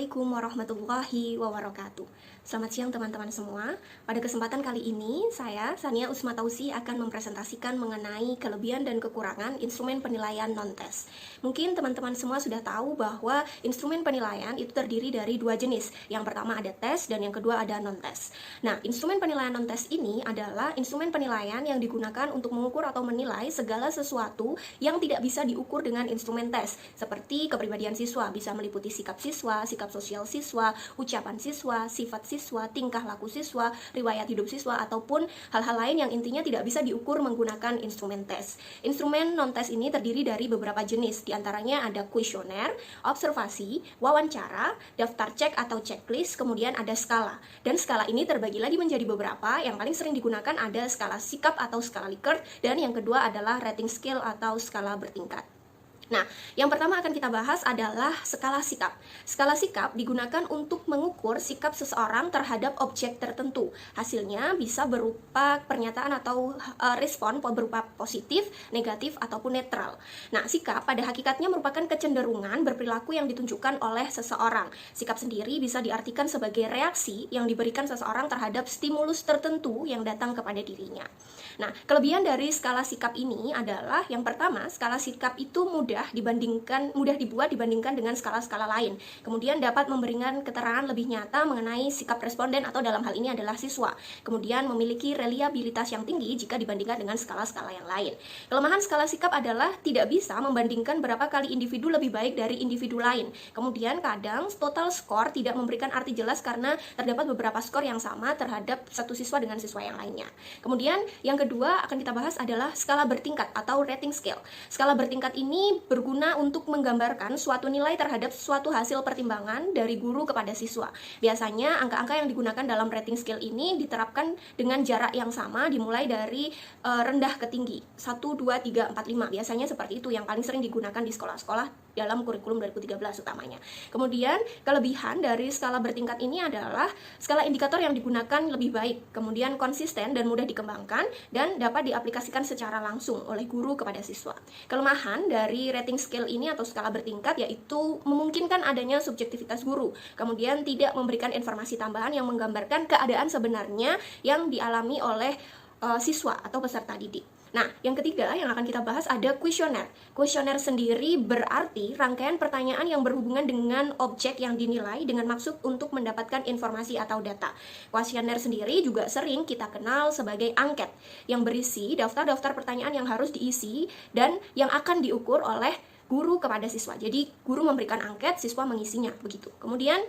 Assalamualaikum warahmatullahi wabarakatuh. Selamat siang teman-teman semua. Pada kesempatan kali ini, saya, Sania Usma Tausi, akan mempresentasikan mengenai kelebihan dan kekurangan instrumen penilaian non-tes. Mungkin teman-teman semua sudah tahu bahwa instrumen penilaian itu terdiri dari dua jenis. Yang pertama ada tes dan yang kedua ada non-tes. Nah, instrumen penilaian non-tes ini adalah instrumen penilaian yang digunakan untuk mengukur atau menilai segala sesuatu yang tidak bisa diukur dengan instrumen tes, seperti kepribadian siswa, bisa meliputi sikap siswa, sikap sosial siswa, ucapan siswa, sifat siswa, tingkah laku siswa, riwayat hidup siswa, ataupun hal-hal lain yang intinya tidak bisa diukur menggunakan instrumen tes. Instrumen non-tes ini terdiri dari beberapa jenis, diantaranya ada kuesioner, observasi, wawancara, daftar cek atau checklist, kemudian ada skala. Dan skala ini terbagi lagi menjadi beberapa, yang paling sering digunakan ada skala sikap atau skala Likert, dan yang kedua adalah rating scale atau skala bertingkat. Nah, yang pertama akan kita bahas adalah skala sikap. Skala sikap digunakan untuk mengukur sikap seseorang terhadap objek tertentu. Hasilnya bisa berupa pernyataan atau respon berupa positif, negatif, ataupun netral. Nah, sikap pada hakikatnya merupakan kecenderungan berperilaku yang ditunjukkan oleh seseorang. Sikap sendiri bisa diartikan sebagai reaksi yang diberikan seseorang terhadap stimulus tertentu yang datang kepada dirinya. Nah, kelebihan dari skala sikap ini adalah yang pertama, skala sikap itu mudah dibuat dibandingkan dengan skala-skala lain. Kemudian dapat memberikan keterangan lebih nyata mengenai sikap responden atau dalam hal ini adalah siswa. Kemudian memiliki reliabilitas yang tinggi jika dibandingkan dengan skala-skala yang lain. Kelemahan skala sikap adalah tidak bisa membandingkan berapa kali individu lebih baik dari individu lain. Kemudian kadang total skor tidak memberikan arti jelas karena terdapat beberapa skor yang sama terhadap satu siswa dengan siswa yang lainnya. Kemudian yang kedua akan kita bahas adalah skala bertingkat atau rating scale. Skala bertingkat ini berguna untuk menggambarkan suatu nilai terhadap suatu hasil pertimbangan dari guru kepada siswa. Biasanya angka-angka yang digunakan dalam rating scale ini diterapkan dengan jarak yang sama dimulai dari rendah ke tinggi, 1, 2, 3, 4, 5. Biasanya seperti itu yang paling sering digunakan di sekolah-sekolah dalam kurikulum 2013 utamanya. Kemudian kelebihan dari skala bertingkat ini adalah skala indikator yang digunakan lebih baik, kemudian konsisten dan mudah dikembangkan dan dapat diaplikasikan secara langsung oleh guru kepada siswa. Kelemahan dari rating scale ini atau skala bertingkat yaitu memungkinkan adanya subjektivitas guru, kemudian tidak memberikan informasi tambahan yang menggambarkan keadaan sebenarnya yang dialami oleh siswa atau peserta didik. Nah, yang ketiga yang akan kita bahas ada kuesioner. Kuesioner sendiri berarti rangkaian pertanyaan yang berhubungan dengan objek yang dinilai dengan maksud untuk mendapatkan informasi atau data. Kuesioner sendiri juga sering kita kenal sebagai angket yang berisi daftar-daftar pertanyaan yang harus diisi dan yang akan diukur oleh guru kepada siswa. Jadi, guru memberikan angket, siswa mengisinya, begitu. Kemudian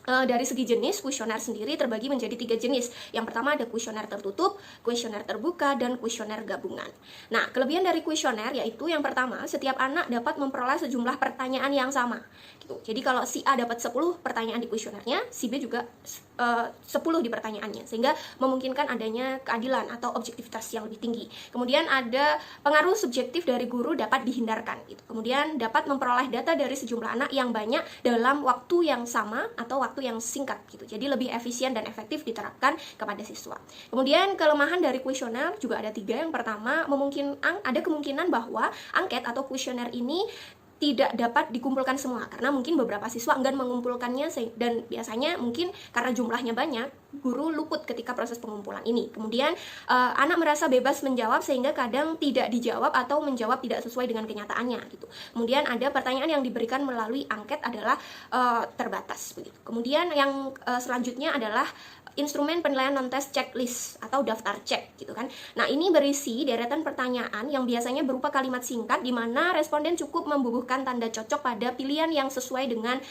dari segi jenis, kuesioner sendiri terbagi menjadi 3 jenis. Yang pertama ada kuesioner tertutup, kuesioner terbuka, dan kuesioner gabungan. Nah, kelebihan dari kuesioner yaitu yang pertama, setiap anak dapat memperoleh sejumlah pertanyaan yang sama. Gitu. Jadi kalau si A dapat 10 pertanyaan di kuesionernya, si B juga 10 di pertanyaannya. Sehingga memungkinkan adanya keadilan atau objektivitas yang lebih tinggi. Kemudian ada pengaruh subjektif dari guru dapat dihindarkan. Gitu. Kemudian dapat memperoleh data dari sejumlah anak yang banyak dalam waktu yang sama atau waktu yang singkat gitu. Jadi lebih efisien dan efektif diterapkan kepada siswa. Kemudian kelemahan dari kuesioner juga ada 3. Yang pertama, ada kemungkinan bahwa angket atau kuesioner ini tidak dapat dikumpulkan semua karena mungkin beberapa siswa enggan mengumpulkannya dan biasanya mungkin karena jumlahnya banyak guru luput ketika proses pengumpulan ini. Kemudian anak merasa bebas menjawab sehingga kadang tidak dijawab atau menjawab tidak sesuai dengan kenyataannya gitu. Kemudian ada pertanyaan yang diberikan melalui angket adalah terbatas begitu. Kemudian yang selanjutnya adalah instrumen penilaian non-tes checklist atau daftar cek gitu kan. Nah, ini berisi deretan pertanyaan yang biasanya berupa kalimat singkat di mana responden cukup membubuhkan tanda cocok pada pilihan yang sesuai dengan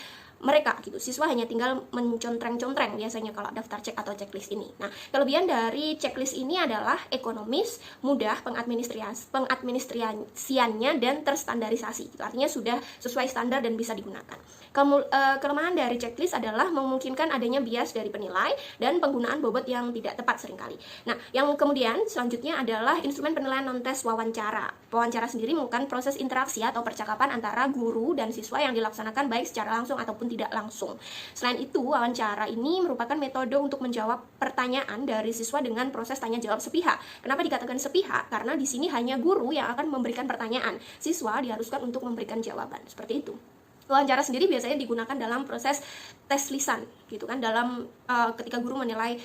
mereka gitu. Siswa hanya tinggal mencontreng-contreng biasanya kalau daftar cek atau checklist ini. Nah, kelebihan dari checklist ini adalah ekonomis, mudah pengadministrasiannya dan terstandarisasi. Itu artinya sudah sesuai standar dan bisa digunakan. Kelemahan dari checklist adalah memungkinkan adanya bias dari penilai dan penggunaan bobot yang tidak tepat seringkali. Nah, yang kemudian selanjutnya adalah instrumen penilaian non-tes wawancara. Wawancara sendiri merupakan proses interaksi atau percakapan antara guru dan siswa yang dilaksanakan baik secara langsung ataupun tidak langsung. Selain itu, wawancara ini merupakan metode untuk menjawab pertanyaan dari siswa dengan proses tanya jawab sepihak. Kenapa dikatakan sepihak? Karena di sini hanya guru yang akan memberikan pertanyaan. Siswa diharuskan untuk memberikan jawaban. Seperti itu. Wawancara sendiri biasanya digunakan dalam proses tes lisan gitu kan, dalam ketika guru menilai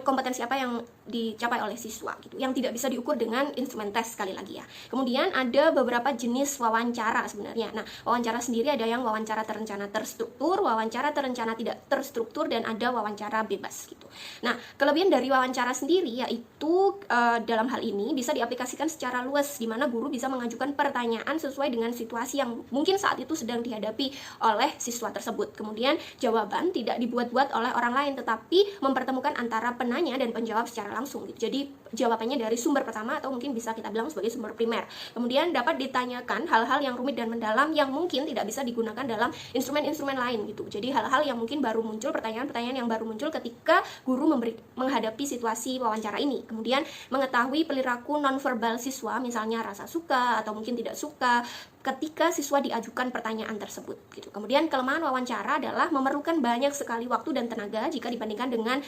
kompetensi apa yang dicapai oleh siswa gitu, yang tidak bisa diukur dengan instrumen tes sekali lagi ya. Kemudian ada beberapa jenis wawancara sebenarnya. Nah, wawancara sendiri ada yang wawancara terencana terstruktur, wawancara terencana tidak terstruktur, dan ada wawancara bebas gitu. Nah, kelebihan dari wawancara sendiri yaitu dalam hal ini bisa diaplikasikan secara luas, di mana guru bisa mengajukan pertanyaan sesuai dengan situasi yang mungkin saat itu sedang dihadapi oleh siswa tersebut. Kemudian jawaban tidak dibuat-buat oleh orang lain, tetapi mempertemukan antara penanya dan penjawab secara langsung gitu. Jadi jawabannya dari sumber pertama atau mungkin bisa kita bilang sebagai sumber primer. Kemudian dapat ditanyakan hal-hal yang rumit dan mendalam yang mungkin tidak bisa digunakan dalam instrumen-instrumen lain gitu. Jadi hal-hal yang mungkin baru muncul, pertanyaan-pertanyaan yang baru muncul ketika guru menghadapi situasi wawancara ini. Kemudian mengetahui perilaku nonverbal siswa, misalnya rasa suka atau mungkin tidak suka ketika siswa diajukan pertanyaan tersebut gitu. Kemudian kelemahan wawancara adalah memerlukan banyak sekali waktu dan tenaga jika dibandingkan dengan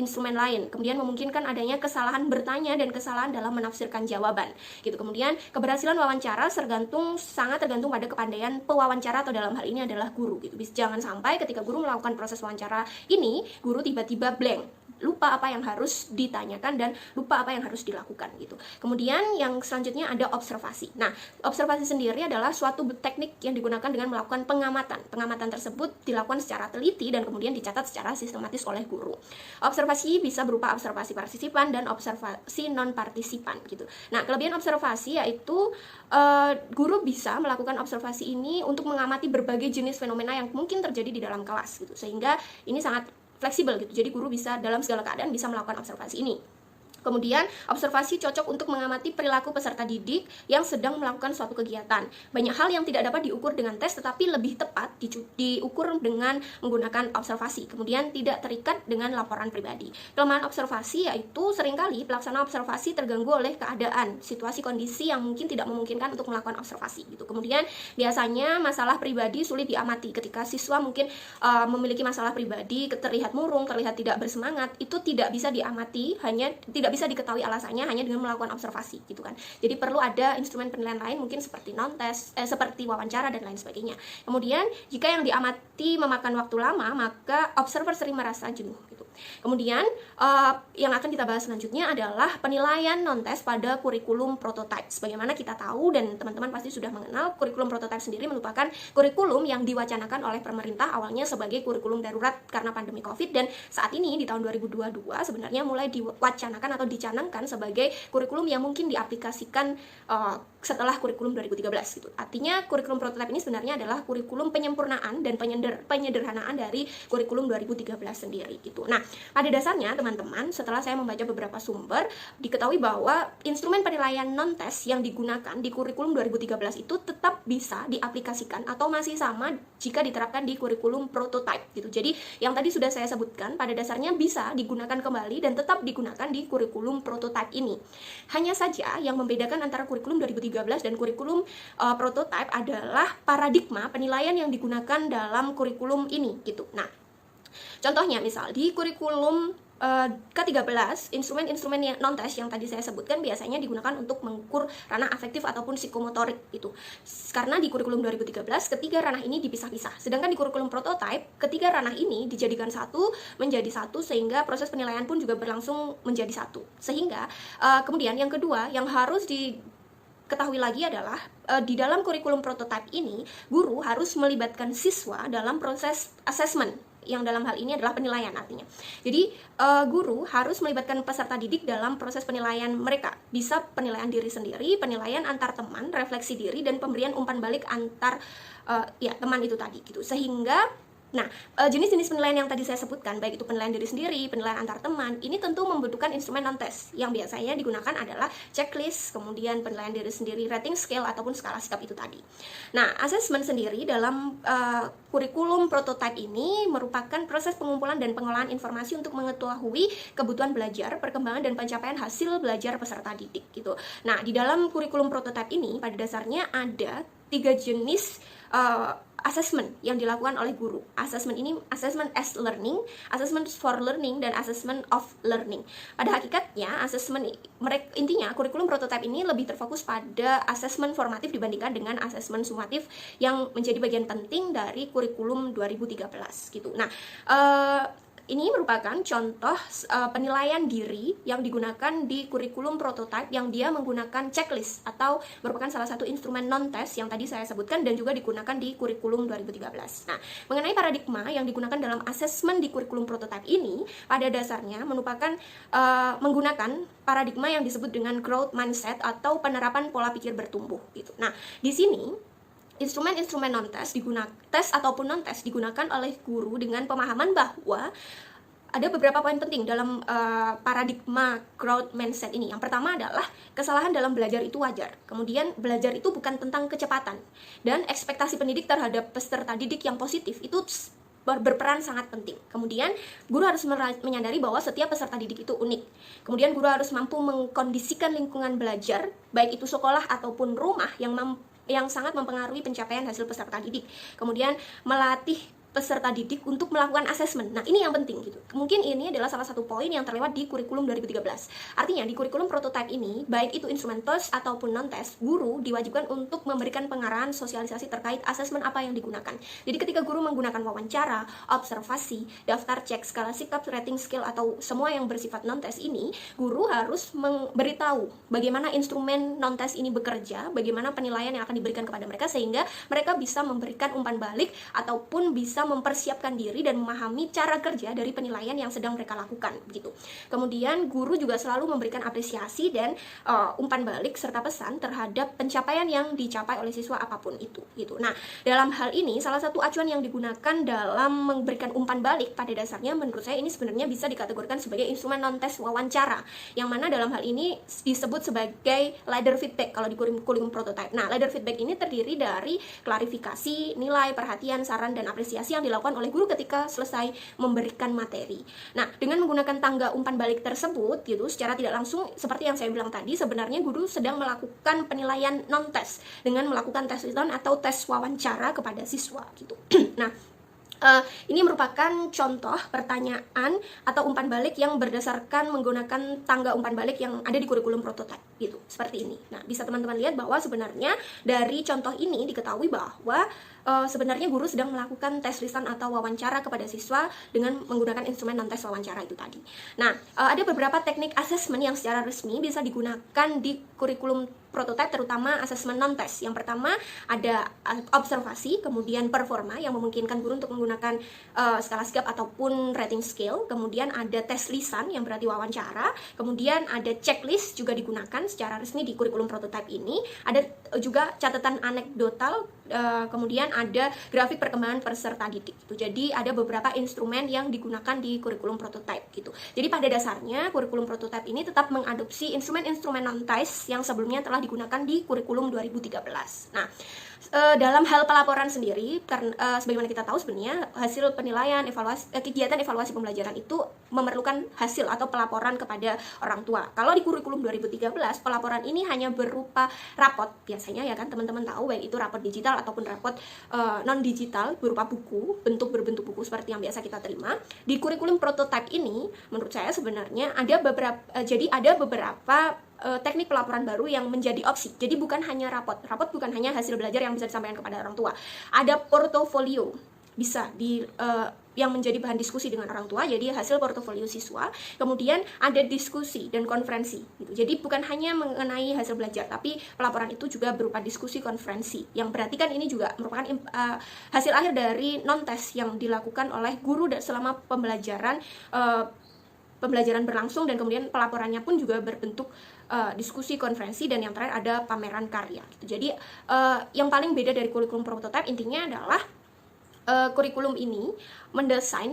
instrumen lain. Kemudian memungkinkan adanya kesalahan bertanya dan kesalahan dalam menafsirkan jawaban gitu. Kemudian keberhasilan wawancara sangat tergantung pada kepandaian pewawancara atau dalam hal ini adalah guru gitu. Jangan sampai ketika guru melakukan proses wawancara ini, guru tiba-tiba blank, lupa apa yang harus ditanyakan dan lupa apa yang harus dilakukan gitu. Kemudian yang selanjutnya ada observasi. Nah, observasi sendiri adalah suatu teknik yang digunakan dengan melakukan pengamatan. Pengamatan tersebut dilakukan secara teliti dan kemudian dicatat secara sistematis oleh guru. Observasi bisa berupa observasi partisipan dan observasi non-partisipan gitu. Nah, kelebihan observasi yaitu guru bisa melakukan observasi ini untuk mengamati berbagai jenis fenomena yang mungkin terjadi di dalam kelas gitu. Sehingga ini sangat fleksibel gitu. Jadi guru bisa dalam segala keadaan bisa melakukan observasi ini. Kemudian, observasi cocok untuk mengamati perilaku peserta didik yang sedang melakukan suatu kegiatan. Banyak hal yang tidak dapat diukur dengan tes, tetapi lebih tepat diukur dengan menggunakan observasi. Kemudian, tidak terikat dengan laporan pribadi. Kelemahan observasi yaitu seringkali pelaksana observasi terganggu oleh keadaan, situasi kondisi yang mungkin tidak memungkinkan untuk melakukan observasi. Gitu. Kemudian, biasanya masalah pribadi sulit diamati. Ketika siswa mungkin memiliki masalah pribadi, terlihat murung, terlihat tidak bersemangat, itu tidak bisa diamati, tidak bisa diketahui alasannya hanya dengan melakukan observasi gitu kan. Jadi perlu ada instrumen penilaian lain mungkin seperti non-tes, seperti wawancara dan lain sebagainya. Kemudian jika yang diamati memakan waktu lama, maka observer sering merasa jenuh gitu. Kemudian yang akan kita bahas selanjutnya adalah penilaian non-tes pada kurikulum prototype. Sebagaimana kita tahu dan teman-teman pasti sudah mengenal, kurikulum prototype sendiri merupakan kurikulum yang diwacanakan oleh pemerintah awalnya sebagai kurikulum darurat karena pandemi Covid, dan saat ini di tahun 2022 sebenarnya mulai diwacanakan atau dicanangkan sebagai kurikulum yang mungkin diaplikasikan setelah kurikulum 2013 gitu. Artinya kurikulum prototype ini sebenarnya adalah kurikulum penyempurnaan dan penyederhanaan dari kurikulum 2013 sendiri gitu. Nah, pada dasarnya teman-teman, setelah saya membaca beberapa sumber, diketahui bahwa instrumen penilaian non-tes yang digunakan di kurikulum 2013 itu tetap bisa diaplikasikan atau masih sama jika diterapkan di kurikulum prototype gitu. Jadi, yang tadi sudah saya sebutkan pada dasarnya bisa digunakan kembali dan tetap digunakan di kurikulum prototype ini. Hanya saja yang membedakan antara kurikulum 2013 dan kurikulum prototype adalah paradigma penilaian yang digunakan dalam kurikulum ini gitu. Nah, contohnya misal di kurikulum ke-13, instrumen-instrumen yang non-tes yang tadi saya sebutkan biasanya digunakan untuk mengukur ranah afektif ataupun psikomotorik gitu. Karena di kurikulum 2013 ketiga ranah ini dipisah-pisah. Sedangkan di kurikulum prototype ketiga ranah ini dijadikan satu menjadi satu, sehingga proses penilaian pun juga berlangsung menjadi satu. Sehingga kemudian yang kedua yang harus diketahui lagi adalah di dalam kurikulum prototype ini guru harus melibatkan siswa dalam proses assessment, yang dalam hal ini adalah penilaian artinya. Jadi guru harus melibatkan peserta didik dalam proses penilaian mereka. Bisa penilaian diri sendiri, penilaian antar teman, refleksi diri, dan pemberian umpan balik antar teman itu tadi gitu. Sehingga jenis-jenis penilaian yang tadi saya sebutkan, baik itu penilaian diri sendiri, penilaian antar teman, ini tentu membutuhkan instrumen non-tes. Yang biasanya digunakan adalah checklist, kemudian penilaian diri sendiri, rating scale, ataupun skala sikap itu tadi. Nah, assessment sendiri dalam kurikulum prototype ini merupakan proses pengumpulan dan pengolahan informasi untuk mengetahui kebutuhan belajar, perkembangan, dan pencapaian hasil belajar peserta didik gitu. Nah, di dalam kurikulum prototype ini pada dasarnya ada 3 jenis assessment yang dilakukan oleh guru. Assessment ini assessment as learning, assessment for learning, dan assessment of learning. Pada hakikatnya, intinya kurikulum prototipe ini lebih terfokus pada assessment formatif dibandingkan dengan assessment sumatif yang menjadi bagian penting dari kurikulum 2013 gitu. Nah, ini merupakan contoh penilaian diri yang digunakan di kurikulum prototipe yang dia menggunakan checklist atau merupakan salah satu instrumen non-test yang tadi saya sebutkan dan juga digunakan di kurikulum 2013. Nah, mengenai paradigma yang digunakan dalam asesmen di kurikulum prototipe ini, pada dasarnya merupakan menggunakan paradigma yang disebut dengan growth mindset atau penerapan pola pikir bertumbuh gitu. Nah, di sini instrumen-instrumen non-test tes ataupun non-test digunakan oleh guru dengan pemahaman bahwa ada beberapa poin penting dalam paradigma growth mindset ini. Yang pertama adalah kesalahan dalam belajar itu wajar. Kemudian belajar itu bukan tentang kecepatan. Dan ekspektasi pendidik terhadap peserta didik yang positif itu berperan sangat penting. Kemudian guru harus menyadari bahwa setiap peserta didik itu unik. Kemudian guru harus mampu mengkondisikan lingkungan belajar, baik itu sekolah ataupun rumah, yang sangat mempengaruhi pencapaian hasil peserta didik. Kemudian melatih peserta didik untuk melakukan asesmen. Nah, ini yang penting gitu. Mungkin ini adalah salah satu poin yang terlewat di kurikulum 2013. Artinya di kurikulum prototipe ini, baik itu instrumen tes ataupun non-tes, guru diwajibkan untuk memberikan pengarahan sosialisasi terkait asesmen apa yang digunakan. Jadi ketika guru menggunakan wawancara, observasi, daftar cek, skala sikap, rating skill atau semua yang bersifat non-tes ini, guru harus memberitahu bagaimana instrumen non-tes ini bekerja, bagaimana penilaian yang akan diberikan kepada mereka sehingga mereka bisa memberikan umpan balik ataupun bisa mempersiapkan diri dan memahami cara kerja dari penilaian yang sedang mereka lakukan gitu. Kemudian guru juga selalu memberikan apresiasi dan umpan balik serta pesan terhadap pencapaian yang dicapai oleh siswa apapun itu gitu. Nah, dalam hal ini salah satu acuan yang digunakan dalam memberikan umpan balik pada dasarnya menurut saya ini sebenarnya bisa dikategorikan sebagai instrumen non-tes wawancara, yang mana dalam hal ini disebut sebagai ladder feedback kalau di kurikulum prototipe. Nah, ladder feedback ini terdiri dari klarifikasi, nilai, perhatian, saran, dan apresiasi yang dilakukan oleh guru ketika selesai memberikan materi. Nah, dengan menggunakan tangga umpan balik tersebut gitu, secara tidak langsung seperti yang saya bilang tadi, sebenarnya guru sedang melakukan penilaian non-tes dengan melakukan tes return atau tes wawancara kepada siswa gitu. Nah, ini merupakan contoh pertanyaan atau umpan balik yang berdasarkan menggunakan tangga umpan balik yang ada di kurikulum prototipe gitu, seperti ini. Nah, bisa teman-teman lihat bahwa sebenarnya dari contoh ini diketahui bahwa sebenarnya guru sedang melakukan tes lisan atau wawancara kepada siswa dengan menggunakan instrumen non-tes wawancara itu tadi. Nah, ada beberapa teknik asesmen yang secara resmi bisa digunakan di kurikulum prototipe, terutama asesmen non-tes. Yang pertama ada observasi, kemudian performa yang memungkinkan guru untuk menggunakan skala sikap ataupun rating scale, kemudian ada tes lisan yang berarti wawancara, kemudian ada checklist juga digunakan secara resmi di kurikulum prototipe ini, ada juga catatan anekdotal, kemudian ada grafik perkembangan peserta didik gitu. Jadi ada beberapa instrumen yang digunakan di kurikulum prototipe gitu. Jadi pada dasarnya kurikulum prototipe ini tetap mengadopsi instrumen-instrumen non-tes yang sebelumnya telah digunakan di kurikulum 2013. Nah, dalam hal pelaporan sendiri, karena sebagaimana kita tahu sebenarnya hasil penilaian kegiatan evaluasi pembelajaran itu memerlukan hasil atau pelaporan kepada orang tua. Kalau di kurikulum 2013 pelaporan ini hanya berupa rapot biasanya, ya kan teman-teman tahu, baik itu rapot digital ataupun rapot non digital berupa buku, berbentuk buku seperti yang biasa kita terima. Di kurikulum prototipe ini menurut saya sebenarnya ada beberapa teknik pelaporan baru yang menjadi opsi. Jadi bukan hanya rapot bukan hanya hasil belajar yang bisa disampaikan kepada orang tua. Ada portofolio bisa yang menjadi bahan diskusi dengan orang tua, jadi hasil portofolio siswa. Kemudian ada diskusi dan konferensi gitu. Jadi bukan hanya mengenai hasil belajar, tapi pelaporan itu juga berupa diskusi konferensi, yang berarti kan ini juga merupakan hasil akhir dari non-tes yang dilakukan oleh guru selama pembelajaran berlangsung, dan kemudian pelaporannya pun juga berbentuk diskusi konferensi, dan yang terakhir ada pameran karya gitu. Jadi yang paling beda dari kurikulum prototipe intinya adalah kurikulum ini mendesain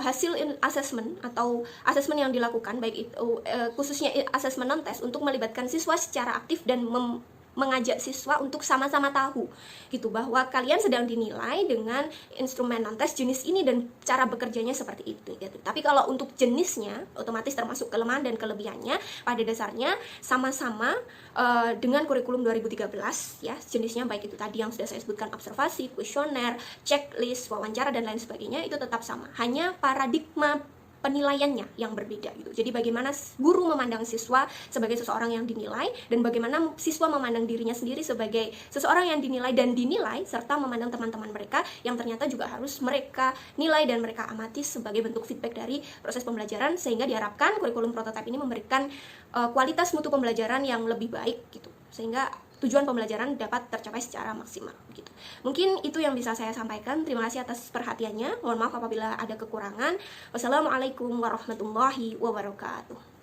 hasil assessment atau assessment yang dilakukan, baik itu khususnya assessment non-tes, untuk melibatkan siswa secara aktif dan mengajak siswa untuk sama-sama tahu gitu bahwa kalian sedang dinilai dengan instrumen non-tes jenis ini dan cara bekerjanya seperti itu gitu. Tapi kalau untuk jenisnya otomatis termasuk kelemahan dan kelebihannya pada dasarnya sama-sama dengan kurikulum 2013 ya, jenisnya baik itu tadi yang sudah saya sebutkan observasi, kuesioner, checklist, wawancara dan lain sebagainya itu tetap sama. Hanya paradigma penilaiannya yang berbeda gitu. Jadi bagaimana guru memandang siswa sebagai seseorang yang dinilai dan bagaimana siswa memandang dirinya sendiri sebagai seseorang yang dinilai dan dinilai serta memandang teman-teman mereka yang ternyata juga harus mereka nilai dan mereka amati sebagai bentuk feedback dari proses pembelajaran sehingga diharapkan kurikulum prototipe ini memberikan kualitas mutu pembelajaran yang lebih baik gitu. Sehingga tujuan pembelajaran dapat tercapai secara maksimal gitu. Mungkin itu yang bisa saya sampaikan. Terima kasih atas perhatiannya. Mohon maaf apabila ada kekurangan. Wassalamualaikum warahmatullahi wabarakatuh.